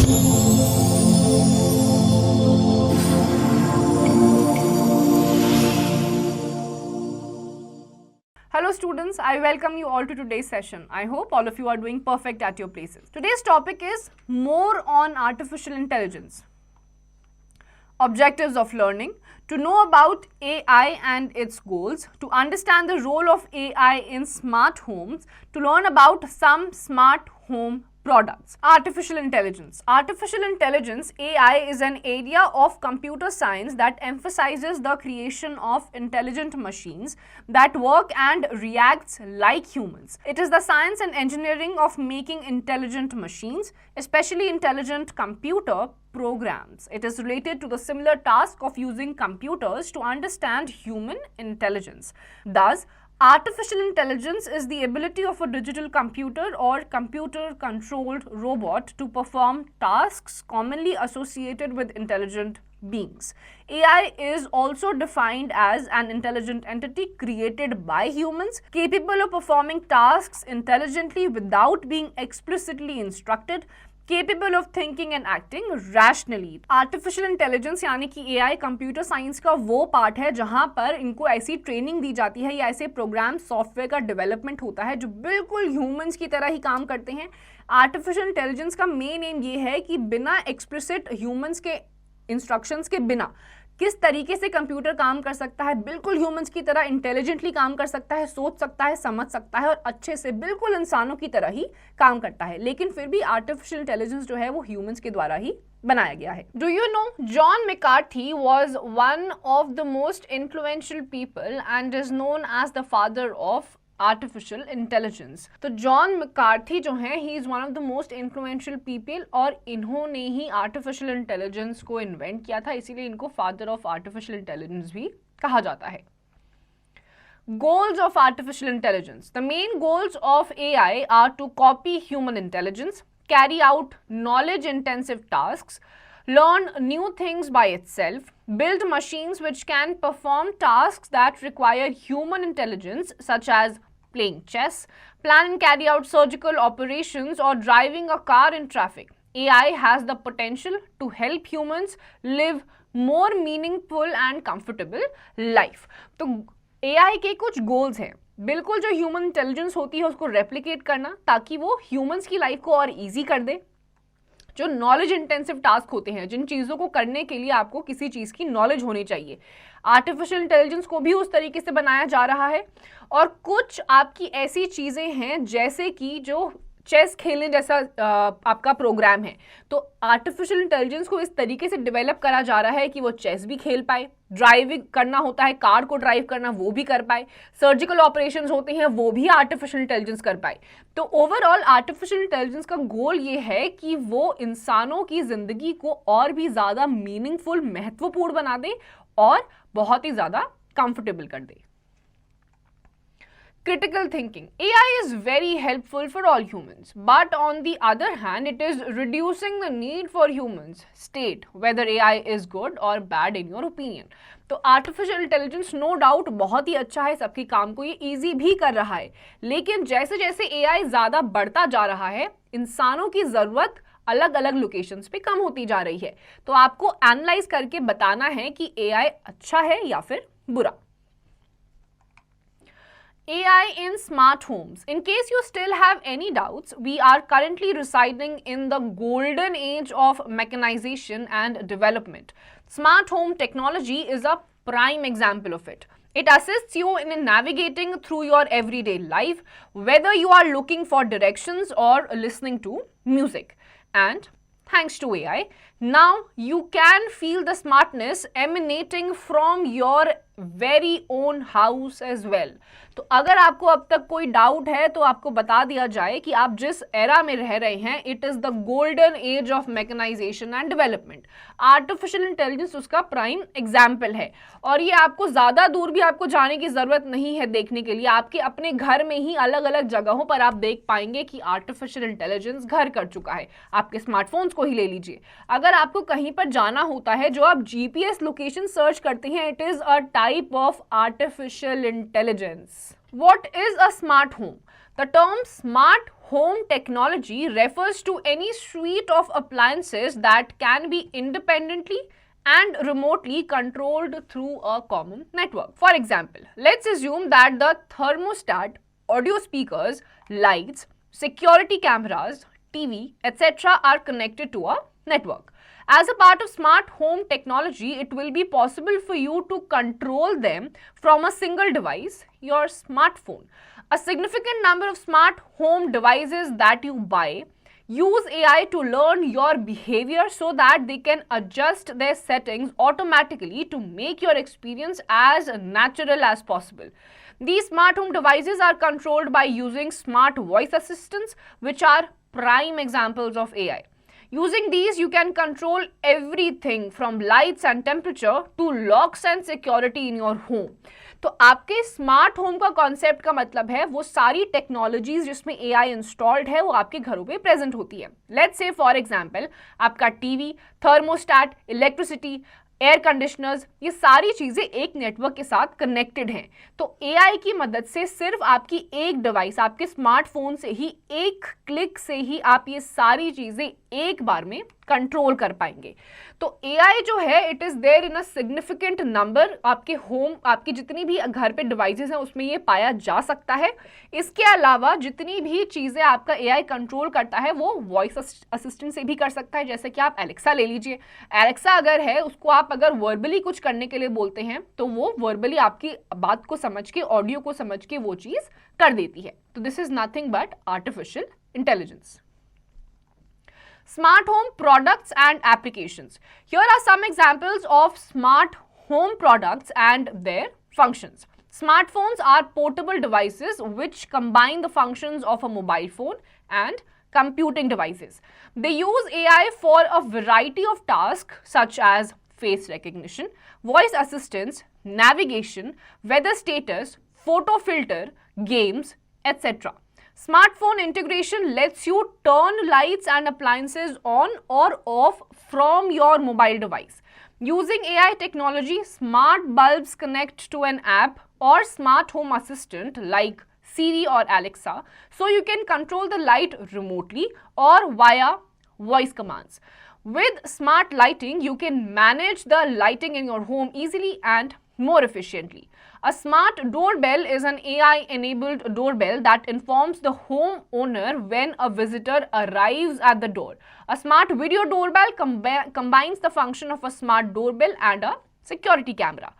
Hello students, I welcome you all to today's session. I hope all of you are doing perfect at your places. Today's topic is more on artificial intelligence. Objectives of learning: to know about AI and its goals, to understand the role of AI in smart homes, to learn about some smart home products. Artificial intelligence. Artificial intelligence, AI, is an area of computer science that emphasizes the creation of intelligent machines that work and reacts like humans. It is the science and engineering of making intelligent machines, especially intelligent computer programs. It is related to the similar task of using computers to understand human intelligence. Thus, artificial intelligence is the ability of a digital computer or computer-controlled robot to perform tasks commonly associated with intelligent beings. AI is also defined as an intelligent entity created by humans, capable of performing tasks intelligently without being explicitly instructed, capable of thinking and acting rationally. Artificial intelligence यानी कि AI computer science का वो part है जहां पर इनको ऐसी training दी जाती है या ऐसे प्रोग्राम सॉफ्टवेयर का डेवलपमेंट होता है जो बिल्कुल ह्यूमंस की तरह ही काम करते हैं। आर्टिफिशियल इंटेलिजेंस का मेन एम ये है कि बिना एक्सप्लिसिट ह्यूमंस के इंस्ट्रक्शंस के बिना किस तरीके से कंप्यूटर काम कर सकता है, बिल्कुल ह्यूमंस की तरह इंटेलिजेंटली काम कर सकता है, सोच सकता है, समझ सकता है और अच्छे से बिल्कुल इंसानों की तरह ही काम करता है, लेकिन फिर भी आर्टिफिशियल इंटेलिजेंस जो है वो ह्यूमंस के द्वारा ही बनाया गया है। Do you know, John McCarthy was one of the most influential people and is known as the father of artificial intelligence. तो जॉन मैकार्थी जो हैं, he is one of the most influential people और इन्होंने ही artificial intelligence को invent किया था, इसीलिए इनको फादर ऑफ आर्टिफिशियल इंटेलिजेंस भी कहा जाता है। Goals of artificial intelligence. The main goals of AI are to copy human intelligence, carry out knowledge-intensive tasks, learn new things by itself, build machines which can perform tasks that require human intelligence, such as playing chess, plan and carry out surgical operations, or driving a car in traffic. AI has the potential to help humans live more meaningful and comfortable life. तो AI के कुछ goals हैं, बिल्कुल जो human intelligence होती है उसको replicate करना ताकि वो ह्यूमंस की लाइफ को और इजी कर दे। जो नॉलेज इंटेंसिव टास्क होते हैं, जिन चीज़ों को करने के लिए आपको किसी चीज़ की नॉलेज होनी चाहिए, आर्टिफिशियल इंटेलिजेंस को भी उस तरीके से बनाया जा रहा है। और कुछ आपकी ऐसी चीज़ें हैं जैसे कि जो चेस खेलने जैसा आपका प्रोग्राम है, तो आर्टिफिशियल इंटेलिजेंस को इस तरीके से डेवलप करा जा रहा है कि वो चेस भी खेल पाए, ड्राइविंग करना होता है, कार को ड्राइव करना वो भी कर पाए, सर्जिकल ऑपरेशंस होते हैं वो भी आर्टिफिशियल इंटेलिजेंस कर पाए। तो ओवरऑल आर्टिफिशियल इंटेलिजेंस का गोल ये है कि वो इंसानों की ज़िंदगी को और भी ज़्यादा मीनिंगफुल, महत्वपूर्ण बना दे और बहुत ही ज़्यादा कंफर्टेबल कर दे। Critical thinking. AI is very helpful for all humans, but on the other hand, it is reducing the need for humans. State whether AI is good or bad in your opinion. तो artificial intelligence no doubt बहुत ही अच्छा है, सबके काम को ये easy भी कर रहा है, लेकिन जैसे जैसे AI ज़्यादा बढ़ता जा रहा है, इंसानों की ज़रूरत अलग अलग लोकेशंस पे कम होती जा रही है। तो आपको एनालाइज करके बताना है कि AI अच्छा है या फिर बुरा। AI in smart homes. In case you still have any doubts, we are currently residing in the golden age of mechanization and development. Smart home technology is a prime example of it. It assists you in navigating through your everyday life, whether you are looking for directions or listening to music. And thanks to AI, now you can feel the smartness emanating from your very own house as well. तो अगर आपको अब तक कोई doubt है तो आपको बता दिया जाए कि आप जिस एरा में रह रहे हैं, it is the golden age of mechanisation and development. Artificial intelligence उसका प्राइम एग्जाम्पल है और ये आपको ज़्यादा दूर भी आपको जाने की ज़रूरत नहीं है देखने के लिए। आपके अपने घर में ही अलग अलग जगहों पर आप देख पाएंगे कि आर्टिफिशियल इंटेलिजेंस घर कर चुका है। आपके स्मार्टफोन्स को ही ले लीजिए, अगर आपको कहीं पर जाना होता है, जो आप GPS लोकेशन सर्च करते हैं, it is a type of artificial intelligence. What is a smart home? The term smart home technology refers to any suite of appliances that can be independently and remotely controlled through a common network. For example, let's assume that the thermostat, audio speakers, lights, security cameras, TV, etc. are connected to a network. As a part of smart home technology, it will be possible for you to control them from a single device, your smartphone. A significant number of smart home devices that you buy use AI to learn your behavior so that they can adjust their settings automatically to make your experience as natural as possible. These smart home devices are controlled by using smart voice assistants, which are prime examples of AI. Using these, you can control everything from lights and temperature to locks and security in your home. तो आपके smart home का concept का मतलब है वो सारी technologies जिसमें AI installed है वो आपके घरों पे प्रेजेंट होती है. लेट्स से फॉर एग्जांपल आपका TV, thermostat, electricity, air conditioners, ये सारी चीज़ें एक नेटवर्क के साथ कनेक्टेड हैं. तो एआई की मदद से सिर्फ आपकी एक डिवाइस, आपके स्मार्टफोन से ही एक क्लिक से ही आप ये सारी चीज़ें एक बार में कंट्रोल कर पाएंगे. तो एआई जो है it is there in a significant number. आपके होम, आपकी जितनी भी घर पे डिवाइसेस हैं उसमें ये पाया जा सकता है. इसके अलावा जितनी भी चीज़ें आपका एआई कंट्रोल करता है वो वॉइस असिस्टेंट से भी कर सकता है. जैसे कि आप एलेक्सा ले लीजिए. एलेक्सा अगर है उसको आप अगर वर्बली कुछ करने के लिए बोलते हैं तो वो वर्बली आपकी बात को समझ के, ऑडियो को समझ के वो चीज़ कर देती है. तो this is nothing but artificial intelligence. Smart home products and applications. Here are some examples of smart home products and their functions. Smartphones are portable devices which combine the functions of a mobile phone and computing devices. They use AI for a variety of tasks such as face recognition, voice assistance, navigation, weather status, photo filter, games, etc. Smartphone integration lets you turn lights and appliances on or off from your mobile device. Using AI technology, smart bulbs connect to an app or smart home assistant like Siri or Alexa, so you can control the light remotely or via voice commands. With smart lighting, you can manage the lighting in your home easily and more efficiently. A smart doorbell is an AI-enabled doorbell that informs the homeowner when a visitor arrives at the door. A smart video doorbell combines the function of a smart doorbell and a security camera.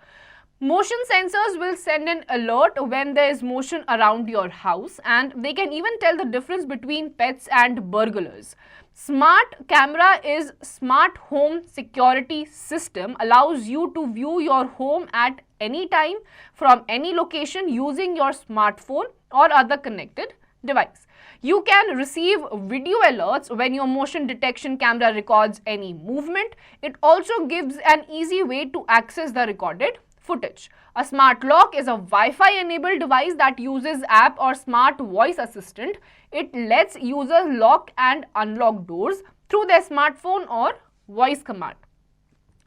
Motion sensors will send an alert when there is motion around your house, and they can even tell the difference between pets and burglars. Smart camera is smart home security system, allows you to view your home at any time from any location using your smartphone or other connected device. You can receive video alerts when your motion detection camera records any movement. It also gives an easy way to access the recorded footage. A smart lock is a Wi-Fi enabled device that uses app or smart voice assistant. It lets users lock and unlock doors through their smartphone or voice command.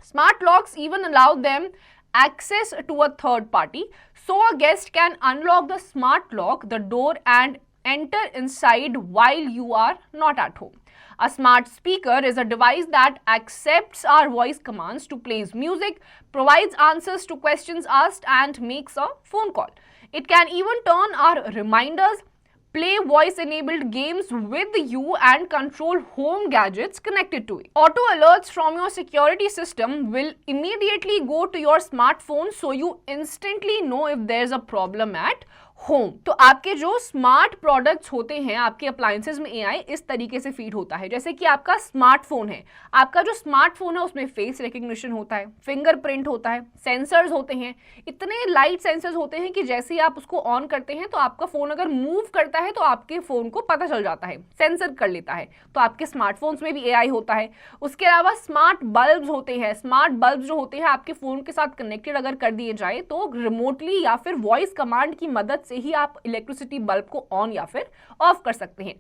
Smart locks even allow them access to a third party, so a guest can unlock the smart lock, the door, and enter inside while you are not at home. A smart speaker is a device that accepts our voice commands to play music, provides answers to questions asked, and makes a phone call. It can even turn our reminders, play voice-enabled games with you, and control home gadgets connected to it. Auto alerts from your security system will immediately go to your smartphone, so you instantly know if there's a problem at home. तो आपके जो smart products होते हैं, आपके appliances में AI इस तरीके से फीड होता है. जैसे कि आपका स्मार्टफोन है, आपका जो स्मार्टफोन है उसमें फेस रिकग्निशन होता है, फिंगरप्रिंट होता है, सेंसर्स होते हैं, इतने लाइट सेंसर्स होते हैं कि जैसे ही आप उसको ऑन करते हैं तो आपका फोन अगर मूव करता है तो आपके फोन को पता चल जाता है, सेंसर कर लेता है. तो आपके स्मार्टफोन्स में भी एआई होता है. उसके अलावा स्मार्ट बल्ब्स होते हैं. स्मार्ट बल्ब जो होते हैं आपके फोन के साथ कनेक्टेड अगर कर दिए जाए तो रिमोटली या फिर वॉइस कमांड की मदद से ही आप इलेक्ट्रिसिटी बल्ब को ऑन या फिर ऑफ कर सकते हैं.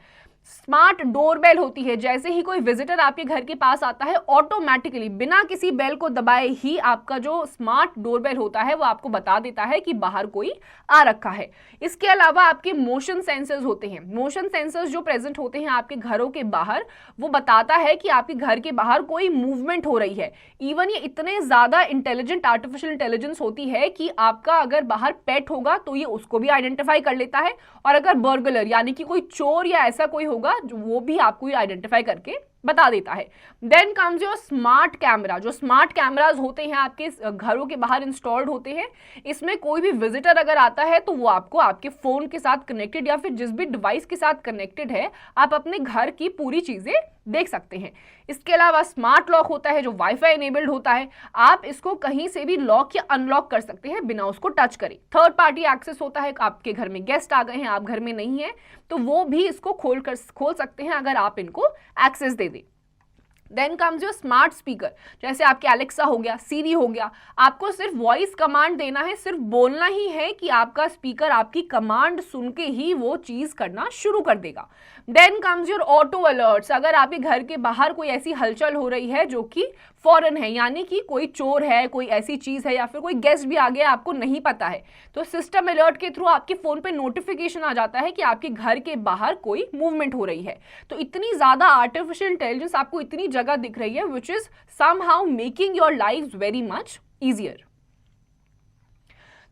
स्मार्ट डोरबेल होती है, जैसे ही कोई विजिटर आपके घर के पास आता है ऑटोमेटिकली बिना किसी बेल को दबाए ही आपका जो स्मार्ट डोरबेल होता है वो आपको बता देता है कि बाहर कोई आ रखा है। इसके अलावा आपके मोशन सेंसर्स होते हैं, मोशन सेंसर्स जो प्रेजेंट होते हैं आपके घरों के बाहर, वो बताता है कि आपके घर के बाहर कोई मूवमेंट हो रही है। इवन ये इतने ज्यादा इंटेलिजेंट आर्टिफिशियल इंटेलिजेंस होती है कि आपका अगर बाहर पेट होगा तो ये उसको भी आइडेंटिफाई कर लेता है, और अगर बर्गलर यानी कि कोई चोर या ऐसा कोई होगा जो वो भी आपको आइडेंटिफाई करके बता देता है। Then comes your smart camera. जो स्मार्ट कैमराज होते हैं आपके घरों के बाहर इंस्टॉल्ड होते हैं, इसमें कोई भी विजिटर अगर आता है तो वो आपको आपके फोन के साथ कनेक्टेड या फिर जिस भी डिवाइस के साथ कनेक्टेड है आप अपने घर की पूरी चीजें देख सकते हैं। इसके अलावा स्मार्ट लॉक होता है जो वाईफाई एनेबल्ड होता है, आप इसको कहीं से भी लॉक या अनलॉक कर सकते हैं बिना उसको टच करे। थर्ड पार्टी एक्सेस होता है, आपके घर में गेस्ट आ गए हैं, आप घर में नहीं है तो वो भी इसको खोल सकते हैं अगर आप इनको एक्सेस दे दें। Then comes your smart speaker, जैसे आपके एलेक्सा हो गया, सीरी हो गया, आपको सिर्फ वॉइस कमांड देना है, सिर्फ बोलना ही है कि आपका स्पीकर आपकी कमांड सुन के ही वो चीज करना शुरू कर देगा। Then comes your auto alerts, अगर आपके घर के बाहर कोई ऐसी हलचल हो रही है जो कि फॉरन है, यानी कि कोई चोर है, कोई ऐसी चीज है या फिर कोई गेस्ट भी आ गया आपको नहीं पता है, तो सिस्टम अलर्ट के थ्रू आपके फोन पे नोटिफिकेशन आ जाता है कि आपके घर के बाहर कोई मूवमेंट हो रही है। तो इतनी ज्यादा आर्टिफिशियल इंटेलिजेंस आपको इतनी जगह दिख रही है, which is somehow making your life very much easier.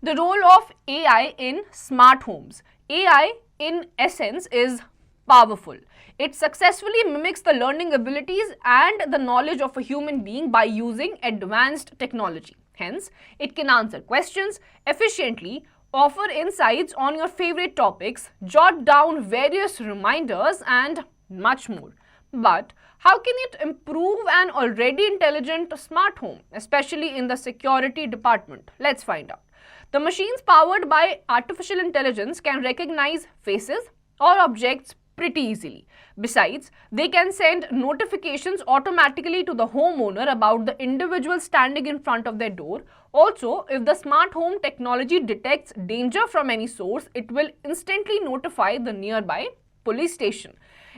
The role of AI in smart homes. AI in essence is powerful. It successfully mimics the learning abilities and the knowledge of a human being by using advanced technology. Hence, it can answer questions efficiently, offer insights on your favorite topics, jot down various reminders, and much more. But how can it improve an already intelligent smart home, especially in the security department? Let's find out. The machines powered by artificial intelligence can recognize faces or objects pretty easily. Besides, they can send notifications automatically to the homeowner about the individual standing in front of their door. Also, if the smart home technology detects danger from any source, it will instantly notify the nearby police station.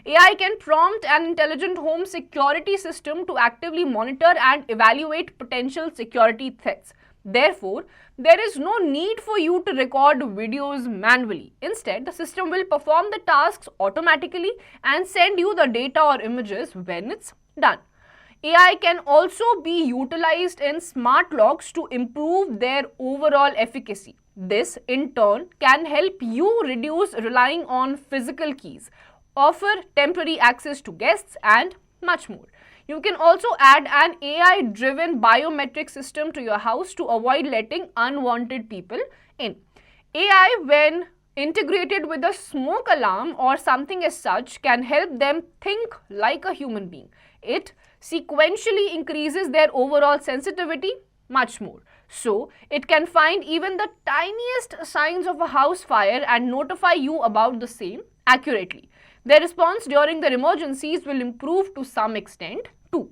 AI can prompt an intelligent home security system to actively monitor and evaluate potential security threats. Therefore, there is no need for you to record videos manually. Instead, the system will perform the tasks automatically and send you the data or images when it's done. AI can also be utilized in smart locks to improve their overall efficacy. This, in turn, can help you reduce relying on physical keys, offer temporary access to guests, and much more. You can also add an AI-driven biometric system to your house to avoid letting unwanted people in. AI, when integrated with a smoke alarm or something as such, can help them think like a human being. It sequentially increases their overall sensitivity, much more. So, it can find even the tiniest signs of a house fire and notify you about the same accurately. Their response during their emergencies will improve to some extent too.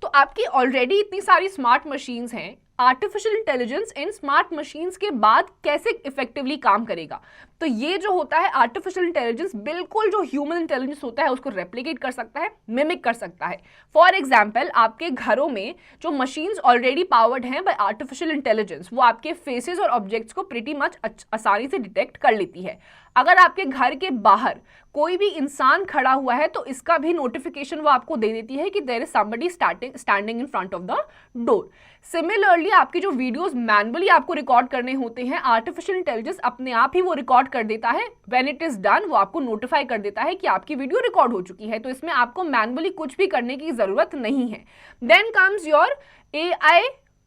तो आपकी already इतनी सारी smart machines हैं, artificial intelligence इन smart machines के बाद कैसे effectively काम करेगा? तो ये जो होता है आर्टिफिशियल इंटेलिजेंस बिल्कुल जो ह्यूमन इंटेलिजेंस होता है उसको रेप्लिकेट कर सकता है, मिमिक कर सकता है। फॉर एग्जाम्पल, आपके घरों में जो मशीन्स ऑलरेडी पावर्ड हैं बाय आर्टिफिशियल इंटेलिजेंस, वो आपके फेसेस और ऑब्जेक्ट्स को प्रीटी मच आसानी से डिटेक्ट कर लेती है। अगर आपके घर के बाहर कोई भी इंसान खड़ा हुआ है तो इसका भी नोटिफिकेशन वो आपको दे देती है कि there is somebody standing in front of the door. Similarly, आपकी जो वीडियोस मैनुअली आपको रिकॉर्ड करने होते हैं, आर्टिफिशियल इंटेलिजेंस अपने आप ही वो रिकॉर्ड कर देता है। व्हेन इट इज डन, वो आपको नोटिफाई कर देता है कि आपकी वीडियो रिकॉर्ड हो चुकी है, तो इसमें आपको मैनुअली कुछ भी करने की जरूरत नहीं है। Then comes your AI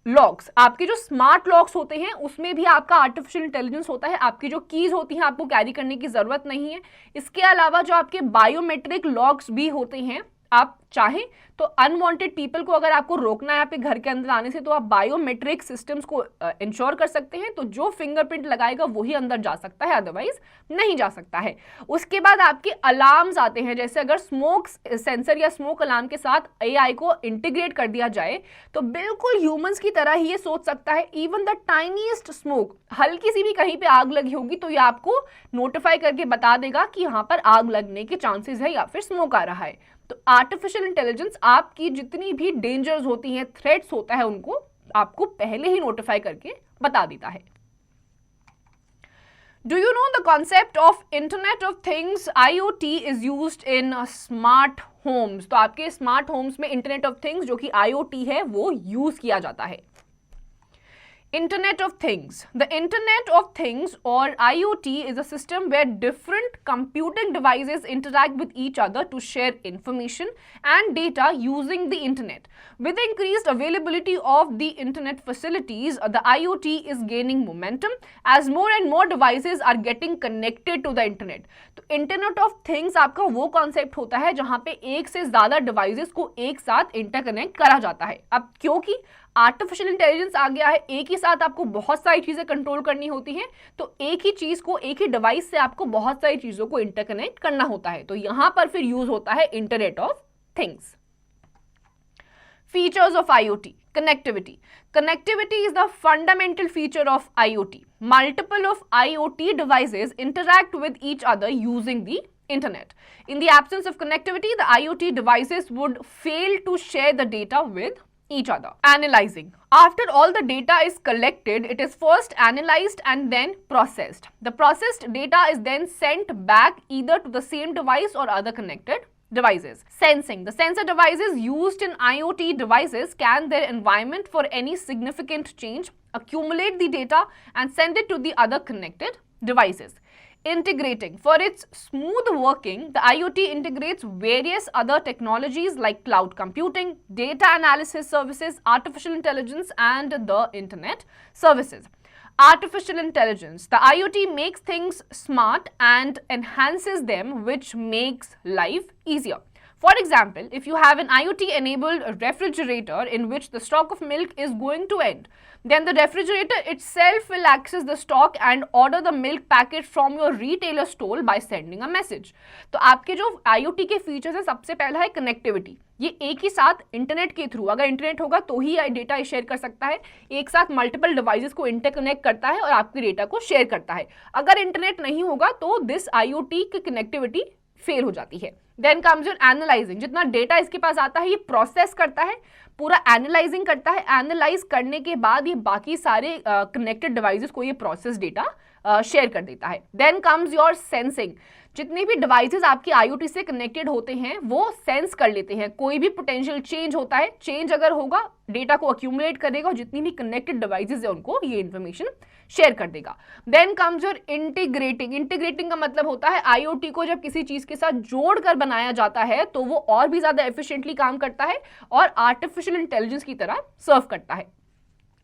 locks. आपके जो स्मार्ट लॉक्स होते हैं उसमें भी आपका आर्टिफिशियल इंटेलिजेंस होता है, आपकी जो कीज होती हैं आपको कैरी करने की जरूरत नहीं है। इसके अलावा जो आपके बायोमेट्रिक लॉक्स भी होते हैं, आप चाहें तो अनवांटेड पीपल को अगर आपको रोकना है आपके घर के अंदर आने से, तो आप बायोमेट्रिक सिस्टम्स को इंश्योर कर सकते हैं, तो जो फिंगरप्रिंट लगाएगा वही अंदर जा सकता है, अदरवाइज नहीं जा सकता है। उसके बाद आपके अलार्म्स आते हैं, जैसे अगर स्मोक सेंसर या स्मोक अलार्म के साथ एआई को इंटीग्रेट कर दिया जाए तो बिल्कुल ह्यूमंस की तरह ही ये सोच सकता है, इवन द टाइनीस्ट स्मोक, हल्की सी भी कहीं पे आग लगी होगी तो ये आपको नोटिफाई करके बता देगा कि यहाँ पर आग लगने के चांसेस है या फिर स्मोक आ रहा है। तो आर्टिफिशियल इंटेलिजेंस आपकी जितनी भी डेंजर्स होती हैं, थ्रेट्स होता है, उनको आपको पहले ही नोटिफाई करके बता देता है। Do you know the concept of Internet of Things IoT is used in smart homes? तो आपके स्मार्ट होम्स में इंटरनेट ऑफ थिंग्स जो कि IoT है वो यूज किया जाता है। Internet of Things. The Internet of Things or IoT is a system where different computing devices interact with each other to share information and data using the internet. With the increased availability of the internet facilities, the IoT is gaining momentum as more and more devices are getting connected to the internet. तो Internet of Things आपका वो concept होता है जहां पे एक से ज्यादा डिवाइसेस को एक साथ इंटरकनेक्ट करा जाता है। अब क्योंकि आर्टिफिशियल इंटेलिजेंस आ गया है, एक ही साथ आपको बहुत सारी चीजें कंट्रोल करनी होती हैं, तो एक ही चीज को, एक ही डिवाइस से आपको बहुत सारी चीजों को इंटरकनेक्ट करना होता है, तो यहां पर फिर यूज होता है internet of things. Features of IoT. Connectivity. Connectivity is the fundamental feature of IoT. Multiple of IoT devices interact with each other using the internet. In the absence of connectivity, the IoT devices would fail to share the data with each other. Analyzing. After all the data is collected, it is first analyzed and then processed. The processed data is then sent back either to the same device or other connected devices. Sensing. The sensor devices used in IoT devices scan their environment for any significant change, accumulate the data and send it to the other connected devices. Integrating. For its smooth working, the IoT integrates various other technologies like cloud computing, data analysis services, artificial intelligence, and the internet services. Artificial intelligence. The IoT makes things smart and enhances them, which makes life easier. For example, if you have an IoT-enabled refrigerator in which the stock of milk is going to end, then the refrigerator itself will access the stock and order the milk packet from your retailer store by sending a message. तो आपके जो IoT के features हैं, सबसे पहला है connectivity. ये एक ही साथ इंटरनेट के थ्रू, अगर इंटरनेट होगा तो ही डेटा शेयर कर सकता है, एक साथ मल्टीपल डिवाइसेस को इंटरकनेक्ट करता है और आपके डेटा को शेयर करता है। अगर इंटरनेट नहीं होगा तो दिस IoT की कनेक्टिविटी फेल हो जाती है। Then comes your analysing. जितना डेटा इसके पास आता है ये प्रोसेस करता है, पूरा एनालाइजिंग करता है, एनालाइज करने के बाद ये बाकी सारे कनेक्टेड डिवाइसेस को ये प्रोसेस डेटा शेयर कर देता है। Then comes your sensing. जितने भी डिवाइसेस आपकी IoT से कनेक्टेड होते हैं वो सेंस कर लेते हैं, कोई भी पोटेंशियल चेंज होता है, चेंज अगर होगा डेटा को अक्यूमुलेट करेगा और जितनी भी कनेक्टेड डिवाइसेस है उनको ये इन्फॉर्मेशन शेयर कर देगा। Then comes your integrating. Integrating का मतलब होता है IoT को जब किसी चीज के साथ जोड़कर बनाया जाता है तो वो और भी ज्यादा एफिशिएंटली काम करता है और आर्टिफिशियल इंटेलिजेंस की तरह सर्व करता है।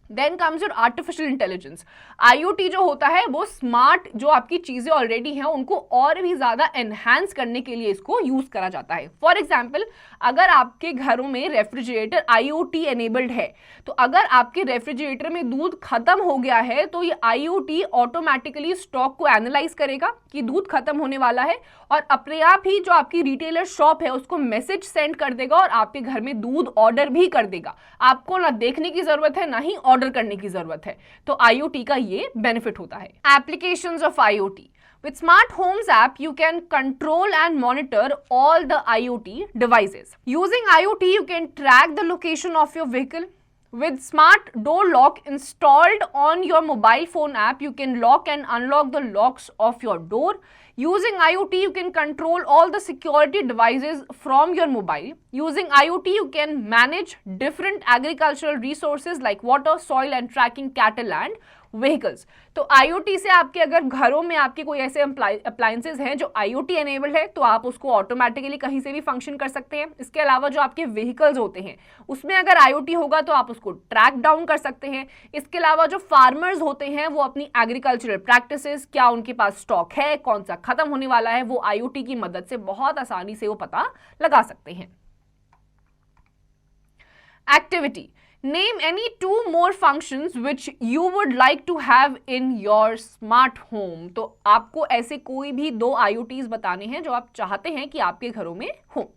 Then comes your artificial intelligence. IoT जो होता है वो स्मार्ट जो आपकी चीजें ऑलरेडी हैं उनको और भी ज्यादा एनहांस करने के लिए इसको यूज करा जाता है। फॉर एग्जाम्पल, अगर आपके घरों में रेफ्रिजरेटर IoT एनेबल्ड है, तो अगर आपके रेफ्रिजरेटर में दूध खत्म हो गया है तो ये IoT ऑटोमेटिकली स्टॉक को एनालाइज करेगा कि दूध खत्म होने वाला है और अपने आप ही जो आपकी रिटेलर शॉप है उसको मैसेज सेंड कर देगा और आपके घर में दूध ऑर्डर भी कर देगा। आपको ना देखने की जरूरत है ना ही ऑर्डर करने की जरूरत है। तो IoT का ये बेनिफिट होता है। Applications of IoT. With Smart Homes app, you can control and monitor all the IoT devices. Using IoT, you can track the location of your vehicle. With Smart Door Lock installed on your mobile phone app, you can lock and unlock the locks of your door. Using IoT, you can control all the security devices from your mobile. Using IoT, you can manage different agricultural resources like water, soil and tracking cattle and vehicles. तो IoT से आपके अगर घरों में आपके कोई ऐसे appliances हैं जो IoT एनेबल्ड है तो आप उसको ऑटोमेटिकली कहीं से भी फंक्शन कर सकते हैं। इसके अलावा जो आपके व्हीकल्स होते हैं उसमें अगर IoT होगा तो आप उसको ट्रैक डाउन कर सकते हैं। इसके अलावा जो फार्मर्स होते हैं वो अपनी एग्रीकल्चरल प्रैक्टिसेस, क्या उनके पास स्टॉक है, कौन सा खत्म होने वाला है, वो IoT की मदद से बहुत आसानी से वो पता लगा सकते हैं। Activity. Name any two more functions which you would like to have in your smart home. तो आपको ऐसे कोई भी 2 IoTs बताने हैं जो आप चाहते हैं कि आपके घरों में हो.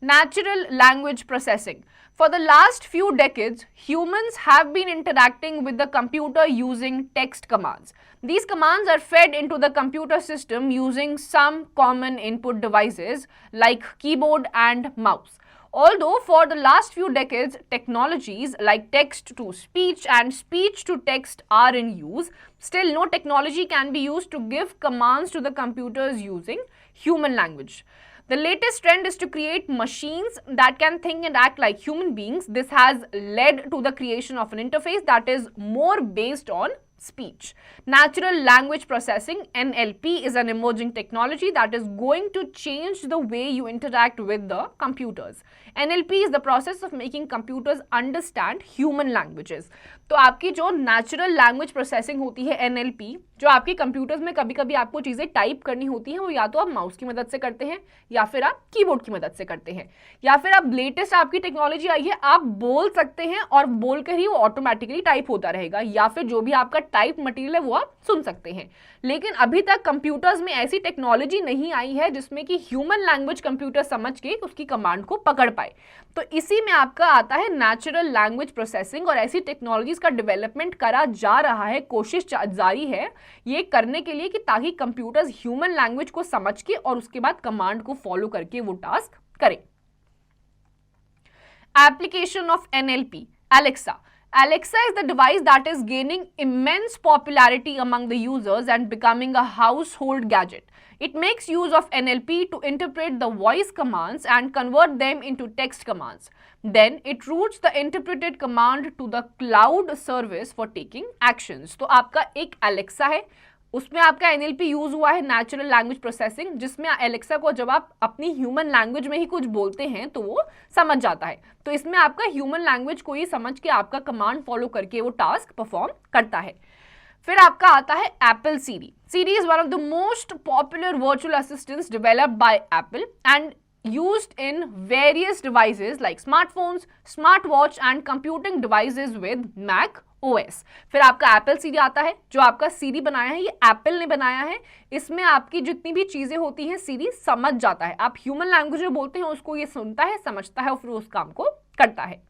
Natural language processing. For the last few decades, humans have been interacting with the computer using text commands. These commands are fed into the computer system using some common input devices like keyboard and mouse. Although for the last few decades, technologies like text-to-speech and speech-to-text are in use, still no technology can be used to give commands to the computers using human language. The latest trend is to create machines that can think and act like human beings. This has led to the creation of an interface that is more based on speech. Natural language processing, NLP, is an emerging technology that is going to change the way you interact with the computers. NLP is the process of making computers understand human languages. तो आपकी जो natural language processing होती है NLP, जो आपके computers में कभी कभी आपको चीज़ें टाइप करनी होती हैं, वो या तो आप माउस की मदद से करते हैं या फिर आप कीबोर्ड की मदद से करते हैं, या फिर आप लेटेस्ट आपकी टेक्नोलॉजी आई है, आप बोल सकते हैं और बोलकर ही वो ऑटोमेटिकली टाइप होता रहेगा, या फिर जो भी आपका टाइप मटेरियल है वो आप सुन सकते हैं. लेकिन अभी तक कंप्यूटर्स में ऐसी टेक्नोलॉजी नहीं आई है जिसमें कि ह्यूमन लैंग्वेज कंप्यूटर समझ के उसकी कमांड को पकड़ पाए. तो इसी में आपका आता है नेचुरल लैंग्वेज प्रोसेसिंग, और ऐसी टेक्नोलॉजीज का डेवलपमेंट करा जा रहा है, कोशिश जारी है ये करने के लिए कि ताकि कंप्यूटर्स ह्यूमन लैंग्वेज को समझ के और उसके बाद कमांड को फॉलो करके वो टास्क करें. Application of NLP. Alexa. Alexa is the device that is gaining immense popularity among the users and becoming a household gadget. It makes use of NLP to interpret the voice commands and convert them into text commands. Then it routes the interpreted command to the cloud service for taking actions. तो आपका एक Alexa है, उसमें आपका NLP use हुआ है, natural language processing, जिसमें Alexa को जब आप अपनी ह्यूमन लैंग्वेज में ही कुछ बोलते हैं तो वो समझ जाता है. तो इसमें आपका ह्यूमन लैंग्वेज को ही समझ के आपका कमांड फॉलो करके वो टास्क परफॉर्म करता है. फिर आपका आता है Apple Siri. Siri is one of the most popular virtual assistants developed by Apple and used in various devices like smartphones, smartwatch and computing devices with Mac OS. फिर आपका एप्पल सीरी आता है. जो आपका सीरी बनाया है ये एप्पल ने बनाया है. इसमें आपकी जितनी भी चीज़ें होती हैं सीरी समझ जाता है. आप ह्यूमन लैंग्वेज में बोलते हैं उसको ये सुनता है, समझता है और फिर उस काम को करता है.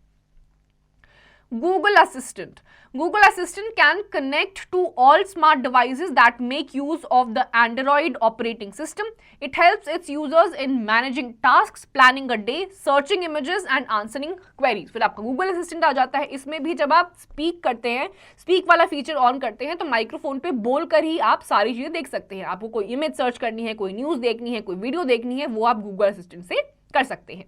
Google Assistant. Google Assistant can connect to all smart devices that make use of the Android operating system. It helps its users in managing tasks, planning a day, searching images and answering queries. फिर आपका Google Assistant आ जाता है. इसमें भी जब आप speak करते हैं, स्पीक वाला फीचर ऑन करते हैं, तो माइक्रोफोन पे बोल कर ही आप सारी चीज़ें देख सकते हैं. आपको कोई इमेज सर्च करनी है, कोई न्यूज़ देखनी है, कोई वीडियो देखनी है, वो आप Google Assistant से कर सकते हैं.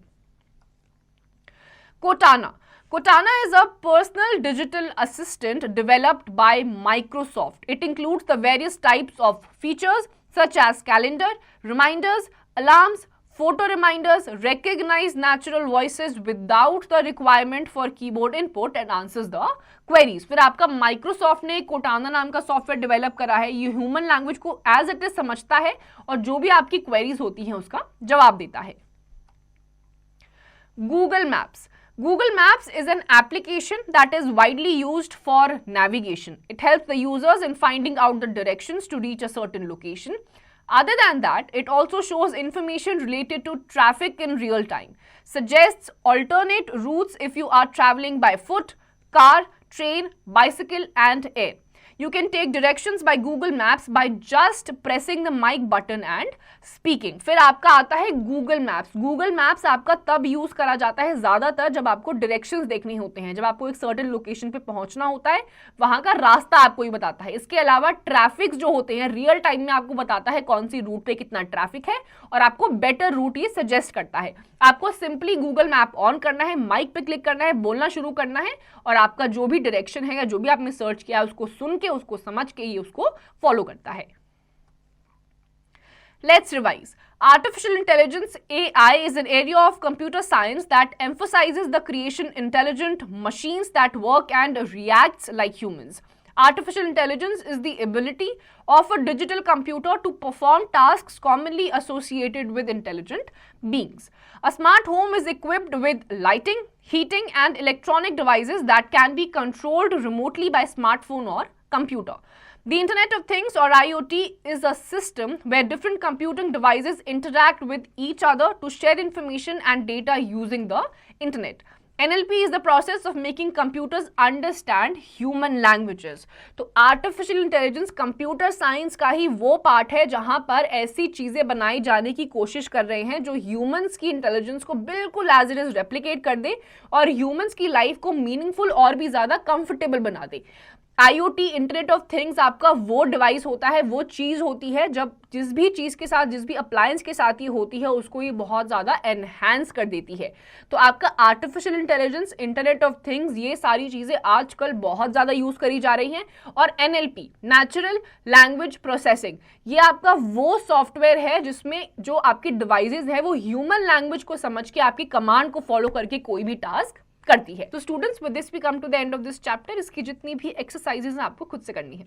Cortana. Cortana is a personal digital assistant developed by Microsoft. It includes the various types of features such as calendar, reminders, alarms, photo reminders, recognize natural voices without the requirement for keyboard input and answers the queries. फिर आपका Microsoft ने Cortana नाम का software develop करा है. ये human language को as it is समझता है और जो भी आपकी क्वेरीज होती हैं उसका जवाब देता है. Google Maps. Google Maps is an application that is widely used for navigation. It helps the users in finding out the directions to reach a certain location. Other than that, it also shows information related to traffic in real time, suggests alternate routes if you are traveling by foot, car, train, bicycle and air. You can take directions by Google Maps by just pressing the mic button and speaking. फिर आपका आता है Google Maps. Google Maps आपका तब use करा जाता है ज़्यादातर जब आपको डायरेक्शंस देखने होते हैं, जब आपको एक सर्टेन लोकेशन पे पहुंचना होता है, वहां का रास्ता आपको ही बताता है. इसके अलावा ट्रैफिक जो होते हैं रियल टाइम में आपको बताता है कौन सी रूट पे कितना ट्रैफिक है और आपको बेटर रूट ये सजेस्ट करता है. आपको सिंपली गूगल मैप ऑन करना है, माइक पे क्लिक करना है, बोलना शुरू करना है और आपका जो भी डायरेक्शन है या जो भी आपने सर्च किया है उसको सुन के, उसको समझ के ये उसको फॉलो करता है. Let's revise. Artificial intelligence, AI, is an area of computer science that emphasizes the creation intelligent machines that work and reacts like humans. Artificial intelligence is the ability of a digital computer to perform tasks commonly associated with intelligent beings. A smart home is equipped with lighting, heating, and electronic devices that can be controlled remotely by smartphone or computer. The Internet of Things or IoT is a system where different computing devices interact with each other to share information and data using the Internet. NLP is the process of making computers understand human languages. तो artificial intelligence computer science का ही वो part है जहां पर ऐसी चीजें बनाई जाने की कोशिश कर रहे हैं जो ह्यूमंस की इंटेलिजेंस को बिल्कुल एज इट इज रेप्लिकेट कर दे और ह्यूमंस की लाइफ को मीनिंगफुल और भी ज्यादा कंफर्टेबल बना दे. IoT इंटरनेट ऑफ थिंग्स आपका वो डिवाइस होता है, वो चीज़ होती है जब जिस भी चीज़ के साथ, जिस भी अप्लायंस के साथ ये होती है उसको ये बहुत ज़्यादा एनहांस कर देती है. तो आपका artificial intelligence, internet of things, ये सारी चीज़ें आजकल बहुत ज़्यादा यूज़ करी जा रही हैं. और NLP, नेचुरल लैंग्वेज प्रोसेसिंग, ये आपका वो सॉफ्टवेयर है जिसमें जो आपकी डिवाइसेज है वो ह्यूमन लैंग्वेज को समझ के आपकी कमांड को फॉलो करके कोई भी टास्क करती है. तो students, with this we come to the end of this chapter. इसकी जितनी भी एक्सरसाइजेज हैं आपको खुद से करनी है.